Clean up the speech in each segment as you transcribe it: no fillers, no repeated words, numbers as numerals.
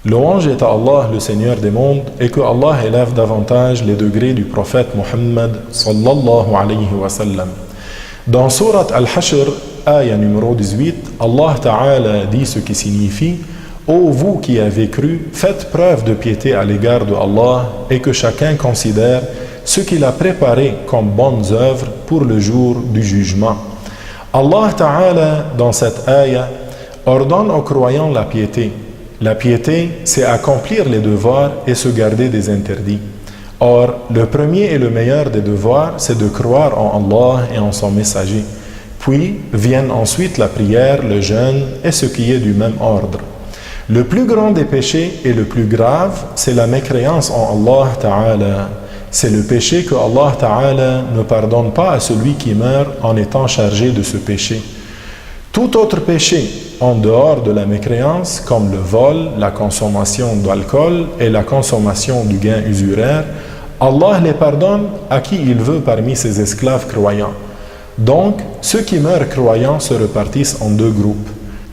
Louange est à Allah, le Seigneur des mondes, et que Allah élève davantage les degrés du prophète Muhammad sallallahu alayhi wa sallam. Dans Surat Al-Hashr, ayah numéro 18, Allah Ta'ala dit ce qui signifie: ô vous qui avez cru, faites preuve de piété à l'égard de Allah et que chacun considère ce qu'il a préparé comme bonnes œuvres pour le jour du jugement. Allah Ta'ala, dans cette ayah, ordonne aux croyants la piété. La piété, c'est accomplir les devoirs et se garder des interdits. Or, le premier et le meilleur des devoirs, c'est de croire en Allah et en son messager. Puis viennent ensuite la prière, le jeûne et ce qui est du même ordre. Le plus grand des péchés et le plus grave, c'est la mécréance en Allah Ta'ala. C'est le péché que Allah Ta'ala ne pardonne pas à celui qui meurt en étant chargé de ce péché. Tout autre péché, en dehors de la mécréance, comme le vol, la consommation d'alcool et la consommation du gain usuraire, Allah les pardonne à qui il veut parmi ses esclaves croyants. Donc, ceux qui meurent croyants se répartissent en deux groupes.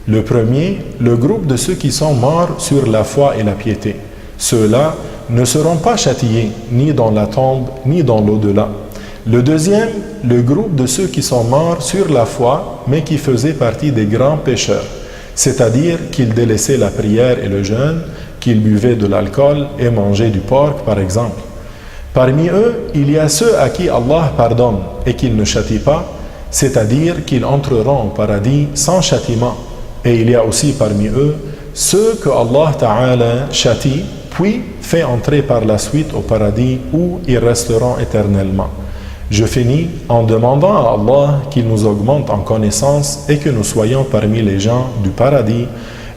Le premier, le groupe de ceux qui sont morts sur la foi et la piété. Ceux-là ne seront pas châtiés, ni dans la tombe, ni dans l'au-delà. Le deuxième, le groupe de ceux qui sont morts sur la foi, mais qui faisaient partie des grands pécheurs, c'est-à-dire qu'ils délaissaient la prière et le jeûne, qu'ils buvaient de l'alcool et mangeaient du porc, par exemple. Parmi eux, il y a ceux à qui Allah pardonne et qu'il ne châtie pas, c'est-à-dire qu'ils entreront au paradis sans châtiment. Et il y a aussi parmi eux ceux que Allah Ta'ala châtie, puis fait entrer par la suite au paradis où ils resteront éternellement. Je finis en demandant à Allah qu'il nous augmente en connaissance et que nous soyons parmi les gens du paradis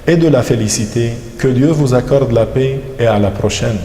et de la félicité. Que Dieu vous accorde la paix et à la prochaine.